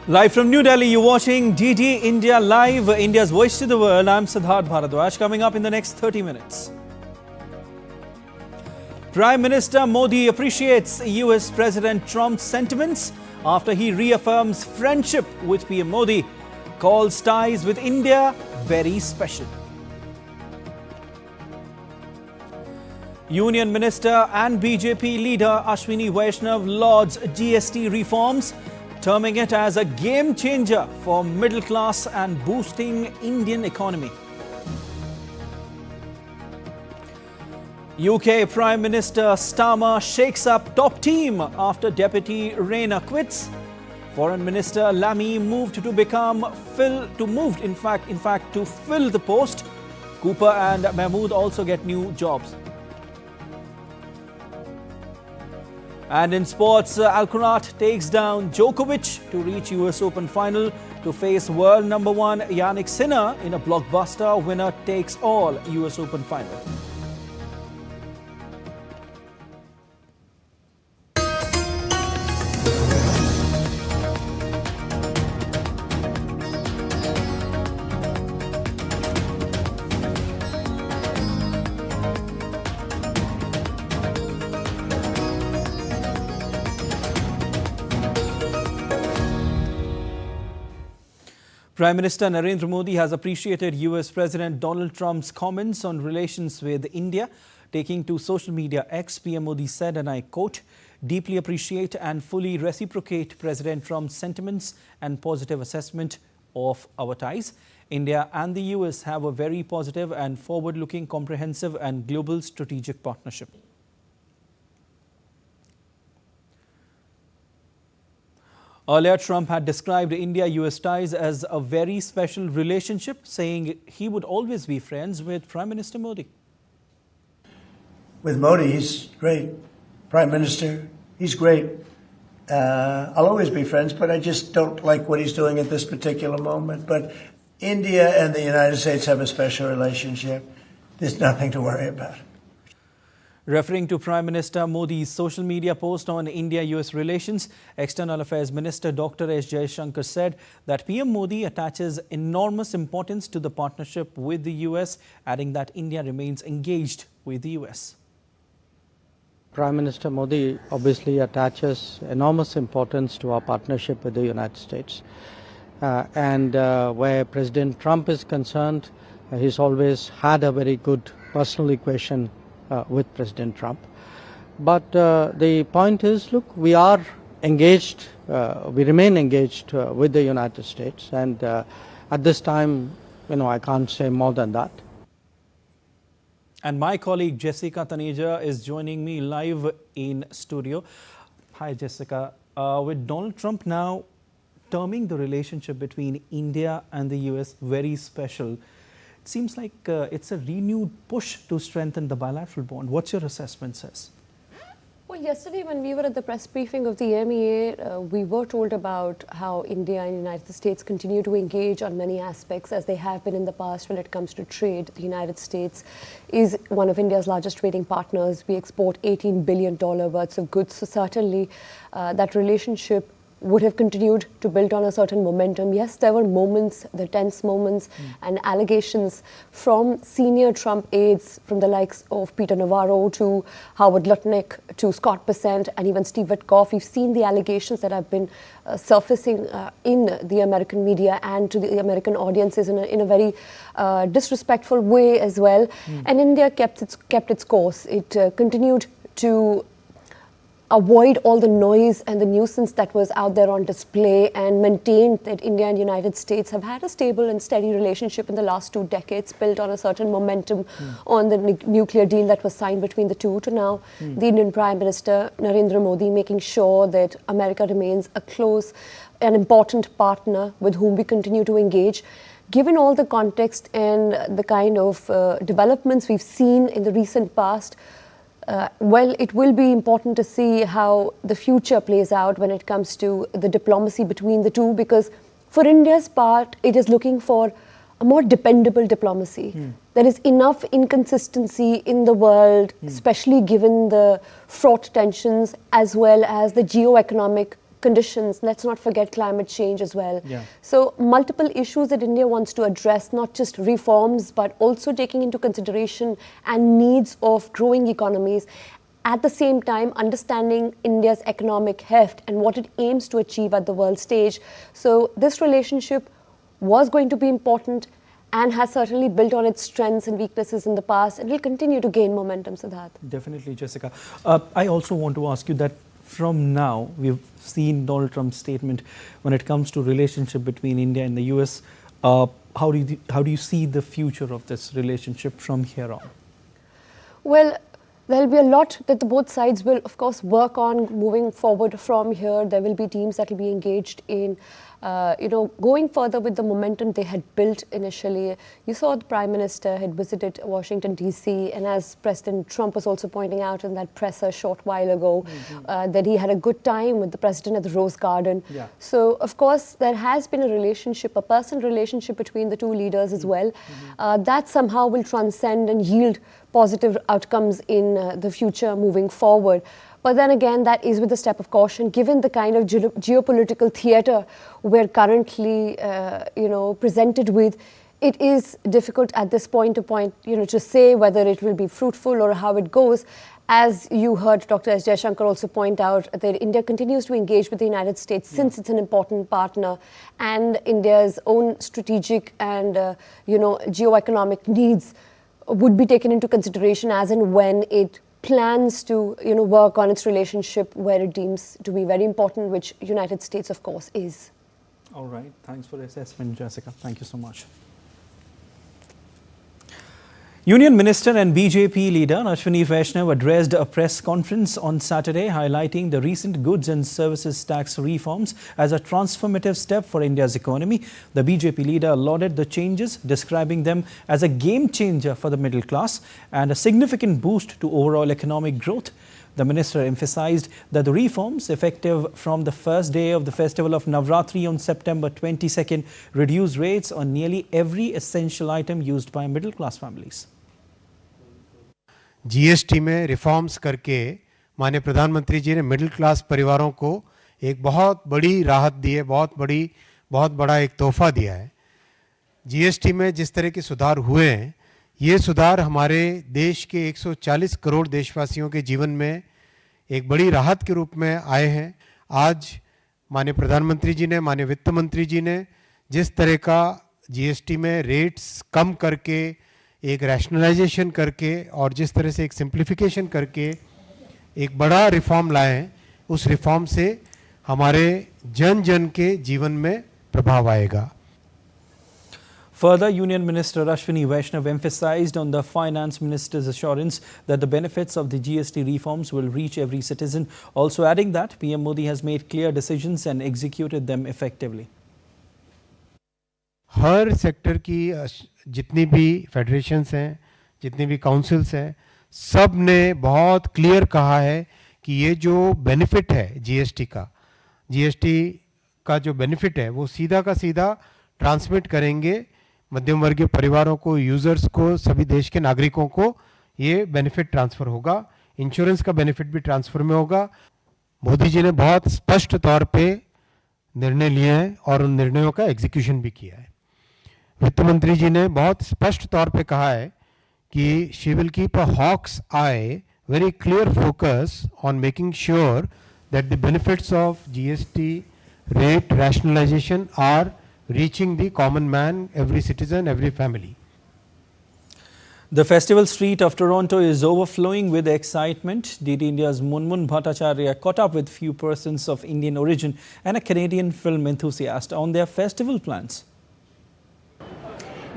Live from New Delhi, you're watching DD India Live, India's voice to the world. I'm Prasar Bharati. Coming up in the next 30 minutes. Prime Minister Modi appreciates US President Trump's sentiments after he reaffirms friendship with PM Modi, calls ties with India very special. Union Minister and BJP leader Ashwini Vaishnav lauds GST reforms, terming it as a game changer for middle class and boosting Indian economy. UK Prime Minister Starmer shakes up top team after Deputy Rayner quits. Foreign Minister Lamy moved to fill the post. Cooper and Mahmood also get new jobs. And in sports, Alcaraz takes down Djokovic to reach US Open final to face world number one Yannick Sinner in a blockbuster winner-takes-all US Open final. Prime Minister Narendra Modi has appreciated US President Donald Trump's comments on relations with India. Taking to social media X, PM Modi said, and I quote, "Deeply appreciate and fully reciprocate President Trump's sentiments and positive assessment of our ties. India and the US have a very positive and forward-looking, comprehensive and global strategic partnership." Earlier, Trump had described India-US ties as a very special relationship, saying he would always be friends with Prime Minister Modi. With Modi, he's great. Prime Minister, he's great. I'll always be friends, but I just don't like what he's doing at this particular moment. But India and the United States have a special relationship. There's nothing to worry about. Referring to Prime Minister Modi's social media post on India-US relations, External Affairs Minister Dr. S. Jaishankar said that PM Modi attaches enormous importance to the partnership with the US, adding that India remains engaged with the US. Prime Minister Modi obviously attaches enormous importance to our partnership with the United States. Where President Trump is concerned, he's always had a very good personal equation with President Trump. But the point is, look, we are engaged, we remain engaged with the United States, and at this time, I can't say more than that. And my colleague Jessica Taneja is joining me live in studio. Hi Jessica. With Donald Trump now terming the relationship between India and the US very special, it seems like it's a renewed push to strengthen the bilateral bond. What's your assessment, Says? Well, yesterday when we were at the press briefing of the MEA, we were told about how India and the United States continue to engage on many aspects as they have been in the past when it comes to trade. The United States is one of India's largest trading partners. We export $18 billion worth of goods. So certainly that relationship would have continued to build on a certain momentum. Yes, there were moments, the tense moments and allegations from senior Trump aides, from the likes of Peter Navarro to Howard Lutnick to Scott Bessent and even Steve Witkoff. We've seen the allegations that have been surfacing in the American media and to the American audiences in a very disrespectful way as well. And India kept its course. It continued to avoid all the noise and the nuisance that was out there on display and maintained that India and United States have had a stable and steady relationship in the last 2 decades, built on a certain momentum on the nuclear deal that was signed between the two, to now the Indian Prime Minister Narendra Modi making sure that America remains a close and important partner with whom we continue to engage. Given all the context and the kind of developments we've seen in the recent past, well, it will be important to see how the future plays out when it comes to the diplomacy between the two, because for India's part, it is looking for a more dependable diplomacy. There is enough inconsistency in the world, especially given the fraught tensions as well as the geo-economic conditions. Let's not forget climate change as well. Yeah. So multiple issues that India wants to address, not just reforms, but also taking into consideration and needs of growing economies. At the same time, understanding India's economic heft and what it aims to achieve at the world stage. So this relationship was going to be important and has certainly built on its strengths and weaknesses in the past, and will continue to gain momentum, Siddharth. Definitely, Jessica. I also want to ask you that from now, we've seen Donald Trump's statement when it comes to relationship between India and the US. How do you see the future of this relationship from here on? Well, there'll be a lot that the both sides will, of course, work on moving forward from here. There will be teams that will be engaged in, going further with the momentum they had built initially. You saw the Prime Minister had visited Washington, D.C., and as President Trump was also pointing out in that presser a short while ago, that he had a good time with the President at the Rose Garden. Yeah. So, of course, there has been a relationship, a personal relationship between the two leaders as well. That somehow will transcend and yield positive outcomes in the future moving forward. But then again, that is with a step of caution, given the kind of geopolitical theatre we're currently, presented with. It is difficult at this point to say whether it will be fruitful or how it goes. As you heard Dr. S. Jaishankar also point out, that India continues to engage with the United States since it's an important partner, and India's own strategic and geoeconomic needs would be taken into consideration as and when it plans to work on its relationship where it deems to be very important, which United States, of course, is. All right. Thanks for the assessment, Jessica. Thank you so much. Union Minister and BJP leader Ashwini Vaishnav addressed a press conference on Saturday highlighting the recent goods and services tax reforms as a transformative step for India's economy. The BJP leader lauded the changes, describing them as a game changer for the middle class and a significant boost to overall economic growth. The minister emphasized that the reforms, effective from the first day of the festival of Navratri on September 22nd, reduce rates on nearly every essential item used by middle class families. GST में reforms करके माननीय प्रधानमंत्री जी ने middle class परिवारों को एक बहुत बड़ी राहत दी है, बहुत बड़ा एक तोहफा दिया है। जीएसटी में जिस तरह के सुधार हुए हैं, ये सुधार हमारे देश के 140 करोड़ देशवासियों के जीवन में एक बड़ी राहत के रूप में आए हैं। आज माननीय प्रधानमंत्री जी ने, माननीय वित्त मंत्री जी ने जिस तरह का जीएसटी में रेट्स कम करके, एक रैशनलाइजेशन करके और जिस तरह से एक सिंप्लीफिकेशन करके एक बड़ा रिफॉर्म लाए हैं, उस रिफॉर्म से हमारे जन जन के जीवन में प्रभाव आएगा। Further, Union Minister Ashwini Vaishnav emphasized on the Finance Minister's assurance that the benefits of the GST reforms will reach every citizen, also adding that PM Modi has made clear decisions and executed them effectively. Her sector की जितनी भी federations हैं, जितनी भी councils हैं, सब ने बहुत क्लियर कहा है कि ये जो बेनिफिट है जीएसटी का जो बेनिफिट है वो सीधा का सीधा ट्रांसमिट करेंगे मध्यम वर्गीय परिवारों को, यूजर्स को, सभी देश के नागरिकों को ये बेनिफिट ट्रांसफर होगा। इंश्योरेंस का बेनिफिट भी ट्रांसफर में होगा। मोदी जी ने बहुत स्पष्ट तौर पे निर्णय लिए हैं और उन निर्णयों का एग्जीक्यूशन भी किया है। वित्त मंत्री जी ने बहुत स्पष्ट तौर पे कहा है कि she will keep a hawk's eye, very clear focus on making sure that the benefits of GST rate rationalisation are reaching the common man, every citizen, every family. The festival street of Toronto is overflowing with excitement. DD India's Munmun Bhattacharya caught up with few persons of Indian origin and a Canadian film enthusiast on their festival plans.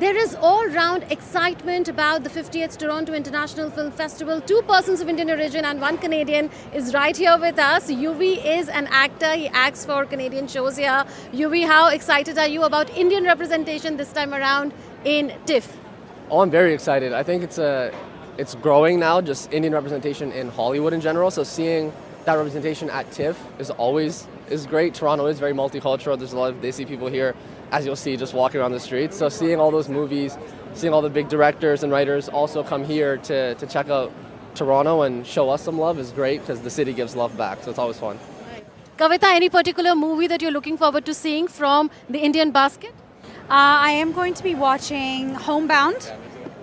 There is all-round excitement about the 50th Toronto International Film Festival. 2 persons of Indian origin and 1 Canadian is right here with us. UV is an actor. He acts for Canadian shows here. UV, how excited are you about Indian representation this time around in TIFF? Oh, I'm very excited. I think it's growing now, just Indian representation in Hollywood in general. So seeing that representation at TIFF is great. Toronto is very multicultural. There's a lot of Desi people here, as you'll see just walking around the streets. So seeing all those movies, seeing all the big directors and writers also come here to check out Toronto and show us some love is great because the city gives love back. So it's always fun. Kavita, any particular movie that you're looking forward to seeing from the Indian basket? I am going to be watching Homebound.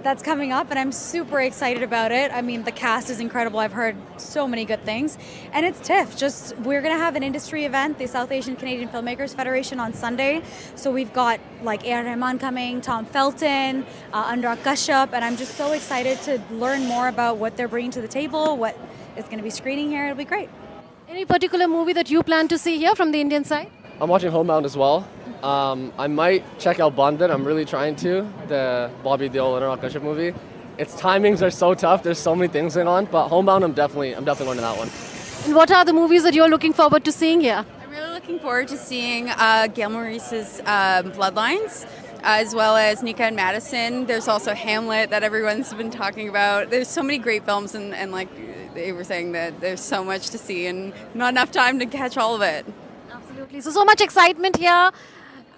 That's coming up, and I'm super excited about it. I mean, the cast is incredible. I've heard so many good things. And it's TIFF. We're going to have an industry event, the South Asian Canadian Filmmakers Federation, on Sunday. So we've got like A.R. Rahman coming, Tom Felton, Anurag Kashyap, and I'm just so excited to learn more about what they're bringing to the table, what is going to be screening here. It'll be great. Any particular movie that you plan to see here from the Indian side? I'm watching Homebound as well. I might check out Bandhan. I'm really trying to, the Bobby Deol and Anurag Kashyap movie. Its timings are so tough. There's so many things going on, but Homebound, I'm definitely going to that one. And what are the movies that you're looking forward to seeing here? I'm really looking forward to seeing Gail Maurice's Bloodlines, as well as Nika and Madison. There's also Hamlet that everyone's been talking about. There's so many great films, and like they were saying, that there's so much to see and not enough time to catch all of it. Absolutely. So much excitement here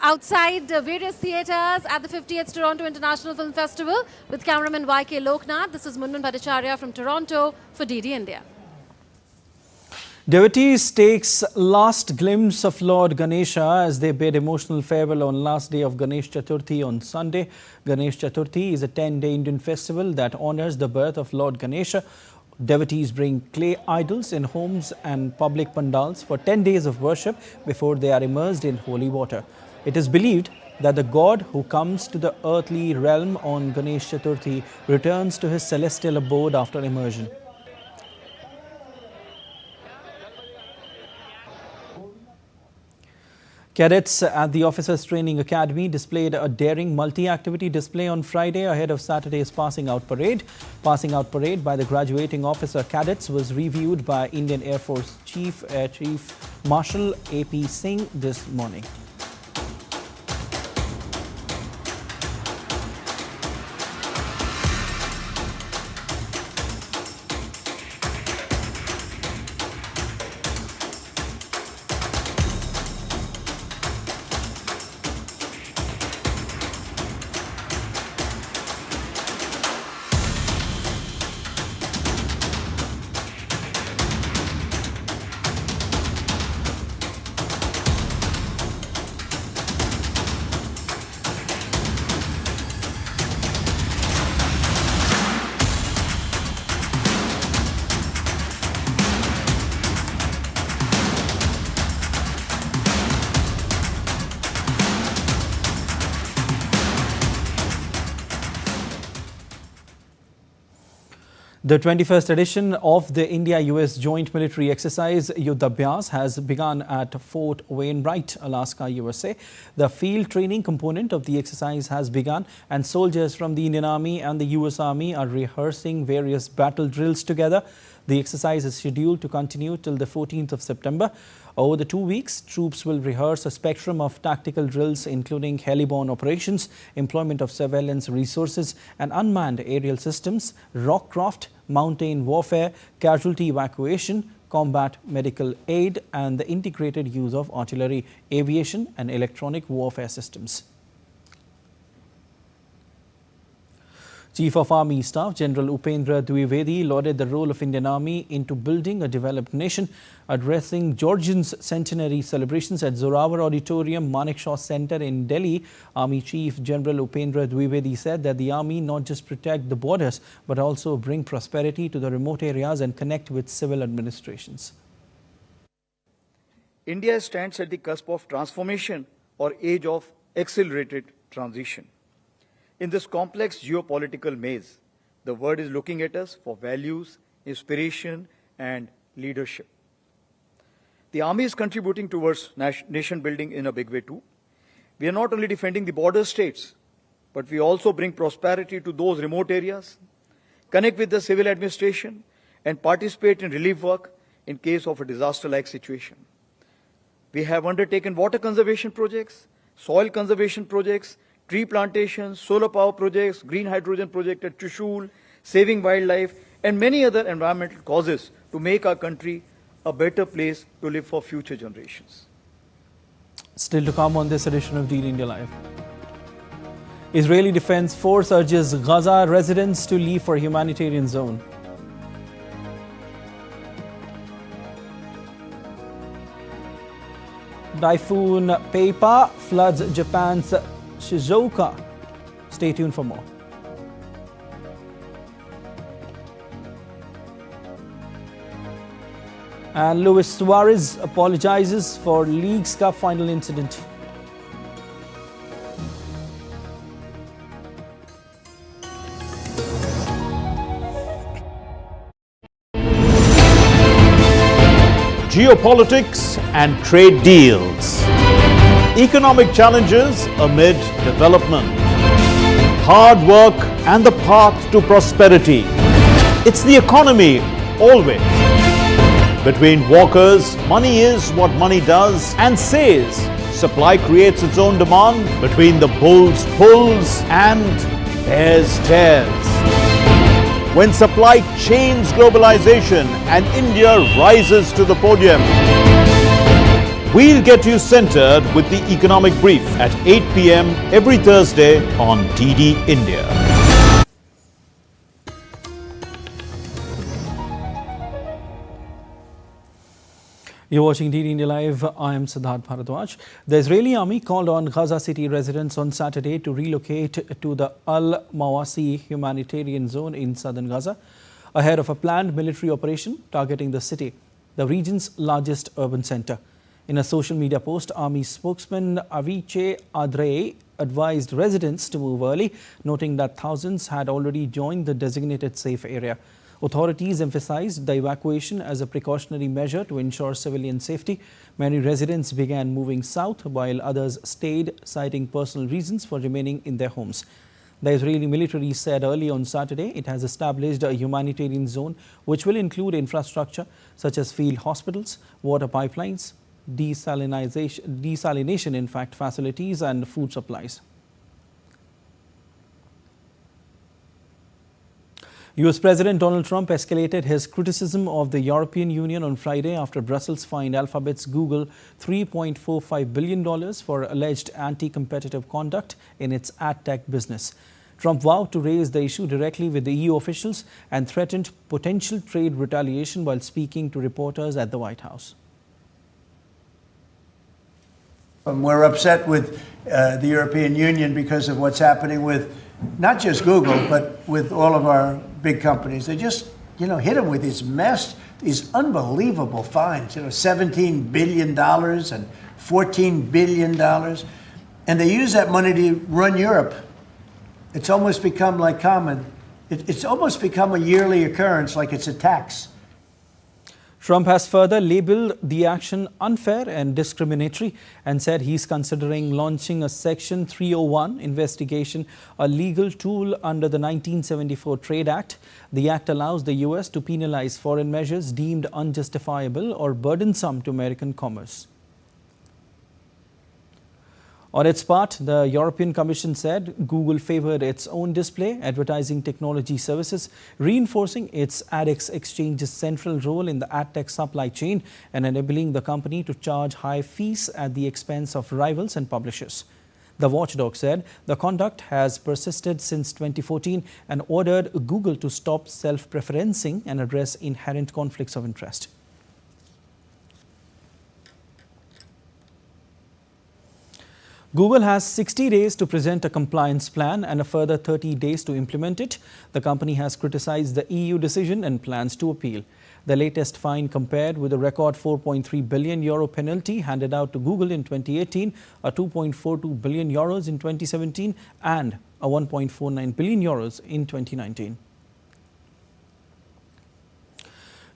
outside various theatres at the 50th Toronto International Film Festival with cameraman YK Loknath. This is Munmun Bhattacharya from Toronto for DD India. Devotees takes last glimpse of Lord Ganesha as they bid emotional farewell on last day of Ganesh Chaturthi on Sunday. Ganesh Chaturthi is a 10-day Indian festival that honours the birth of Lord Ganesha. Devotees bring clay idols in homes and public pandals for 10 days of worship before they are immersed in holy water. It is believed that the god who comes to the earthly realm on Ganesh Chaturthi returns to his celestial abode after immersion. Cadets at the Officers Training Academy displayed a daring multi-activity display on Friday ahead of Saturday's Passing Out Parade. Passing Out Parade by the graduating officer cadets was reviewed by Indian Air Force Chief Air Chief Marshal A.P. Singh this morning. The 21st edition of the India-US Joint Military Exercise Yuddhabhyas has begun at Fort Wainwright, Alaska, USA. The field training component of the exercise has begun, and soldiers from the Indian Army and the US Army are rehearsing various battle drills together. The exercise is scheduled to continue till the 14th of September. Over the 2 weeks, troops will rehearse a spectrum of tactical drills including heli-borne operations, employment of surveillance resources and unmanned aerial systems, rockcraft, mountain warfare, casualty evacuation, combat medical aid and the integrated use of artillery, aviation and electronic warfare systems. Chief of Army Staff General Upendra Dwivedi lauded the role of Indian Army into building a developed nation. Addressing Georgians' centenary celebrations at Zorawar Auditorium, Manekshaw Centre in Delhi, Army Chief General Upendra Dwivedi said that the Army not just protect the borders but also bring prosperity to the remote areas and connect with civil administrations. India stands at the cusp of transformation or age of accelerated transition. In this complex geopolitical maze, the world is looking at us for values, inspiration, and leadership. The Army is contributing towards nation building in a big way too. We are not only defending the border states, but we also bring prosperity to those remote areas, connect with the civil administration, and participate in relief work in case of a disaster-like situation. We have undertaken water conservation projects, soil conservation projects, tree plantations, solar power projects, green hydrogen project at Trishul, saving wildlife, and many other environmental causes to make our country a better place to live for future generations. Still to come on this edition of DD India Live. Israeli Defense Force urges Gaza residents to leave for humanitarian zone. Typhoon Peipa floods Japan's Shizuoka. Stay tuned for more. And Luis Suarez apologizes for League's Cup final incident. Geopolitics and trade deals. Economic challenges amid development. Hard work and the path to prosperity. It's the economy always. Between walkers, money is what money does and says. Supply creates its own demand. Between the bulls pulls and bears tears. When supply chains globalization and India rises to the podium. We'll get you centered with the economic brief at 8 p.m. every Thursday on DD India. You're watching DD India Live. I am Siddharth Bharadwaj. The Israeli army called on Gaza city residents on Saturday to relocate to the Al-Mawasi humanitarian zone in southern Gaza ahead of a planned military operation targeting the city, the region's largest urban center. In a social media post, army spokesman Aviche Adrei advised residents to move early, noting that thousands had already joined the designated safe area. Authorities emphasized the evacuation as a precautionary measure to ensure civilian safety. Many residents began moving south while others stayed, citing personal reasons for remaining in their homes. The Israeli military said early on Saturday it has established a humanitarian zone which will include infrastructure such as field hospitals, water pipelines, desalination facilities and food supplies. US President Donald Trump escalated his criticism of the European Union on Friday after Brussels fined Alphabet's Google $3.45 billion for alleged anti-competitive conduct in its ad tech business. Trump vowed to raise the issue directly with the EU officials and threatened potential trade retaliation while speaking to reporters at the White House. We're upset with the European Union because of what's happening with not just Google, but with all of our big companies. They just, hit them with these unbelievable fines, $17 billion and $14 billion. And they use that money to run Europe. It's almost become like common. It's almost become a yearly occurrence, like it's a tax. Trump has further labeled the action unfair and discriminatory and said he's considering launching a Section 301 investigation, a legal tool under the 1974 Trade Act. The act allows the U.S. to penalize foreign measures deemed unjustifiable or burdensome to American commerce. On its part, the European Commission said Google favored its own display advertising technology services, reinforcing its AdX exchange's central role in the ad tech supply chain and enabling the company to charge high fees at the expense of rivals and publishers. The watchdog said the conduct has persisted since 2014 and ordered Google to stop self-preferencing and address inherent conflicts of interest. Google has 60 days to present a compliance plan and a further 30 days to implement it. The company has criticized the EU decision and plans to appeal. The latest fine compared with a record €4.3 billion penalty handed out to Google in 2018, a €2.42 billion in 2017 and a €1.49 billion in 2019.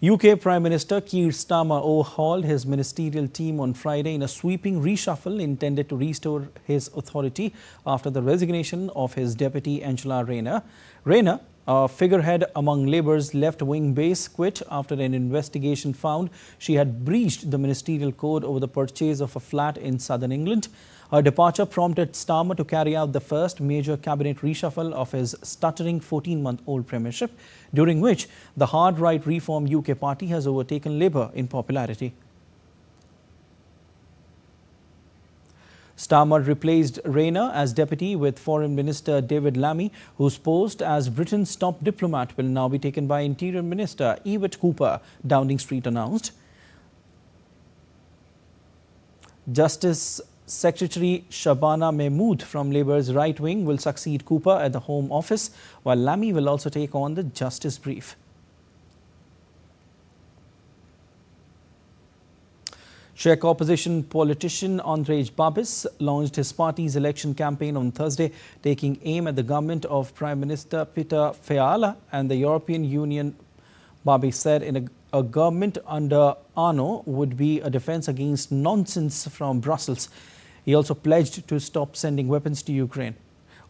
UK Prime Minister Keir Starmer overhauled his ministerial team on Friday in a sweeping reshuffle intended to restore his authority after the resignation of his deputy Angela Rayner. Rayner, a figurehead among Labour's left-wing base, quit after an investigation found she had breached the ministerial code over the purchase of a flat in southern England. Her departure prompted Starmer to carry out the first major cabinet reshuffle of his stuttering 14-month-old premiership, during which the hard-right Reform UK party has overtaken Labour in popularity. Starmer replaced Rayner as deputy with Foreign Minister David Lammy, whose post as Britain's top diplomat will now be taken by Interior Minister Yvette Cooper, Downing Street announced. Justice Secretary Shabana Mahmood from Labour's right wing will succeed Cooper at the Home Office, while Lamy will also take on the Justice brief. Czech opposition politician Andrej Babis launched his party's election campaign on Thursday, taking aim at the government of Prime Minister Peter Fiala and the European Union. Babis said a government under ANO would be a defense against nonsense from Brussels. He also pledged to stop sending weapons to Ukraine.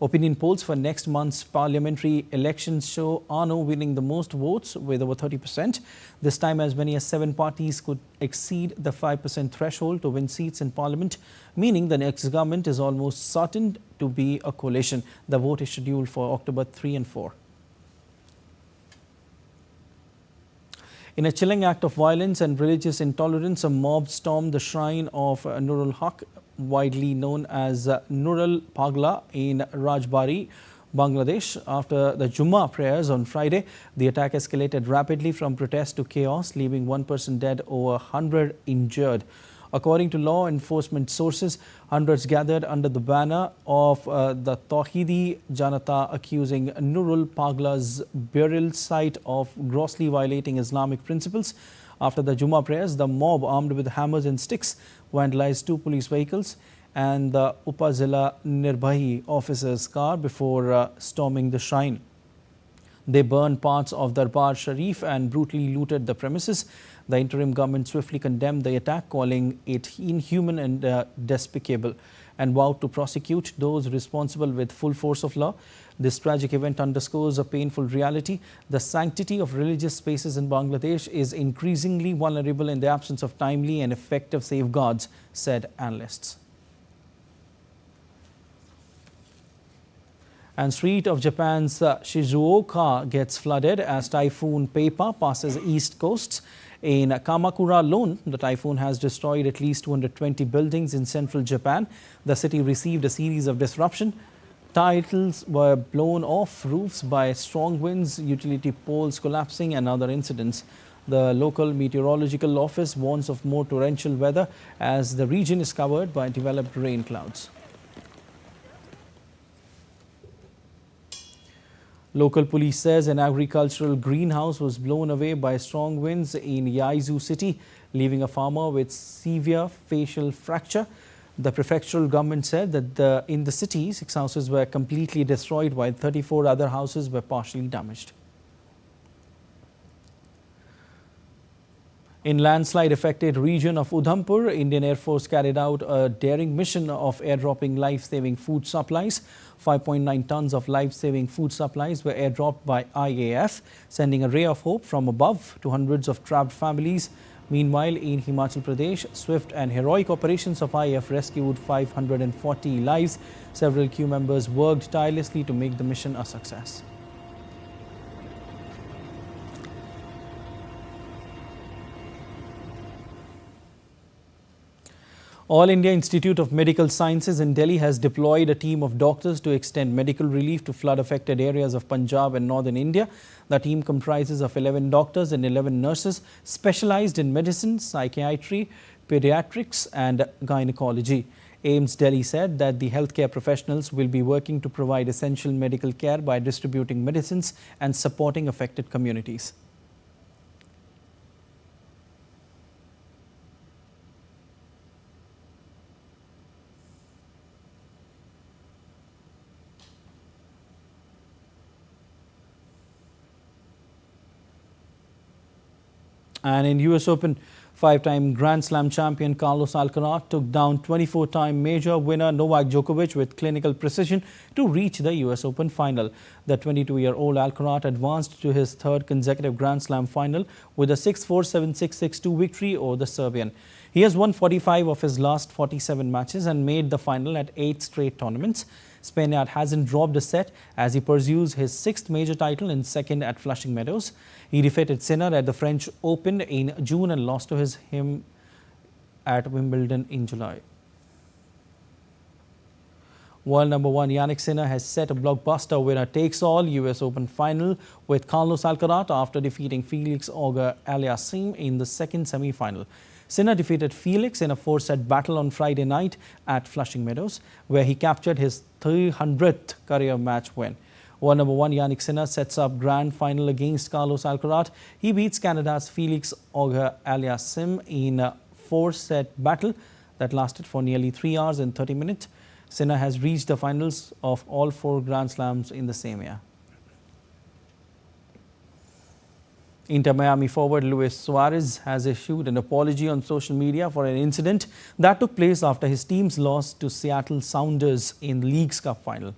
Opinion polls for next month's parliamentary elections show ANO winning the most votes with over 30%. This time as many as 7 parties could exceed the 5% threshold to win seats in parliament, meaning the next government is almost certain to be a coalition. The vote is scheduled for October 3 and 4. In a chilling act of violence and religious intolerance, a mob stormed the shrine of Nurul Haq, widely known as Nurul Pagla in Rajbari, Bangladesh. After the Jummah prayers on Friday, the attack escalated rapidly from protest to chaos, leaving 1 person dead, over 100 injured. According to law enforcement sources, hundreds gathered under the banner of the Tawhidi Janata, accusing Nurul Pagla's burial site of grossly violating Islamic principles. After the Jummah prayers, the mob, armed with hammers and sticks, vandalized 2 police vehicles and the Upazila Nirbhahi officer's car before storming the shrine. They burned parts of Darbar Sharif and brutally looted the premises. The interim government swiftly condemned the attack, calling it inhuman and despicable, and vowed to prosecute those responsible with full force of law. This tragic event underscores a painful reality. The sanctity of religious spaces in Bangladesh is increasingly vulnerable in the absence of timely and effective safeguards, said analysts. And street of Japan's Shizuoka gets flooded as Typhoon Peipa passes east coasts. In Kamakura alone, the typhoon has destroyed at least 220 buildings in central Japan. The city received a series of disruptions. Tiles were blown off roofs by strong winds, utility poles collapsing and other incidents. The local meteorological office warns of more torrential weather as the region is covered by developed rain clouds. Local police says an agricultural greenhouse was blown away by strong winds in Yaizu city, leaving a farmer with severe facial fracture. The prefectural government said that in the city, 6 houses were completely destroyed while 34 other houses were partially damaged. In landslide-affected region of Udhampur, Indian Air Force carried out a daring mission of airdropping life-saving food supplies. 5.9 tons of life-saving food supplies were airdropped by IAF, sending a ray of hope from above to hundreds of trapped families. Meanwhile, in Himachal Pradesh, swift and heroic operations of IAF rescued 540 lives. Several crew members worked tirelessly to make the mission a success. All India Institute of Medical Sciences in Delhi has deployed a team of doctors to extend medical relief to flood-affected areas of Punjab and northern India. The team comprises of 11 doctors and 11 nurses specialized in medicine, psychiatry, pediatrics and gynecology. AIIMS Delhi said that the healthcare professionals will be working to provide essential medical care by distributing medicines and supporting affected communities. And in US Open, 5-time Grand Slam champion Carlos Alcaraz took down 24-time major winner Novak Djokovic with clinical precision to reach the US Open final. The 22-year-old Alcaraz advanced to his 3rd consecutive Grand Slam final with a 6-4, 7-6, 6-2 victory over the Serbian. He has won 45 of his last 47 matches and made the final at 8 straight tournaments. Spaniard hasn't dropped a set as he pursues his 6th major title and 2nd at Flushing Meadows. He defeated Sinner at the French Open in June and lost to him at Wimbledon in July. World number 1 Yannick Sinner has set a blockbuster winner-takes-all US Open final with Carlos Alcaraz after defeating Felix Auger-Aliassime in the 2nd semi-final. Sinha defeated Felix in a 4-set battle on Friday night at Flushing Meadows, where he captured his 300th career match win. World number 1 Yannick Sinner sets up grand final against Carlos Alcaraz. He beats Canada's Felix Auger-Aliassime in a 4-set battle that lasted for nearly 3 hours and 30 minutes. Sinner has reached the finals of all 4 Grand Slams in the same year. Inter Miami forward Luis Suarez has issued an apology on social media for an incident that took place after his team's loss to Seattle Sounders in the League's Cup final.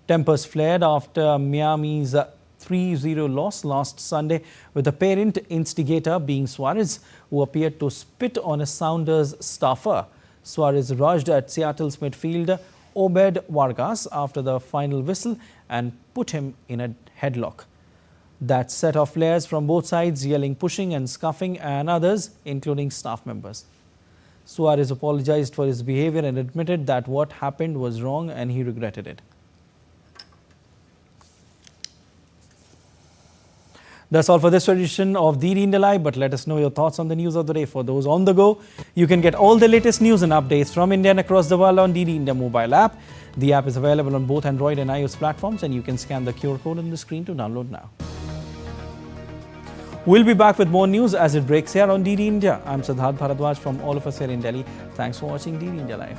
Tempers flared after Miami's 3-0 loss last Sunday, with the apparent instigator being Suarez, who appeared to spit on a Sounders staffer. Suarez rushed at Seattle's midfielder Obed Vargas after the final whistle and put him in a headlock. That set off flares from both sides, yelling, pushing and scuffing, and others, including staff members. Suarez apologized for his behavior and admitted that what happened was wrong and he regretted it. That's all for this edition of DD India Live, but let us know your thoughts on the news of the day. For those on the go, you can get all the latest news and updates from India and across the world on DD India mobile app. The app is available on both Android and iOS platforms, and you can scan the QR code on the screen to download now. We'll be back with more news as it breaks here on DD India. I'm Siddharth Bharadwaj from all of us here in Delhi. Thanks for watching DD India Live.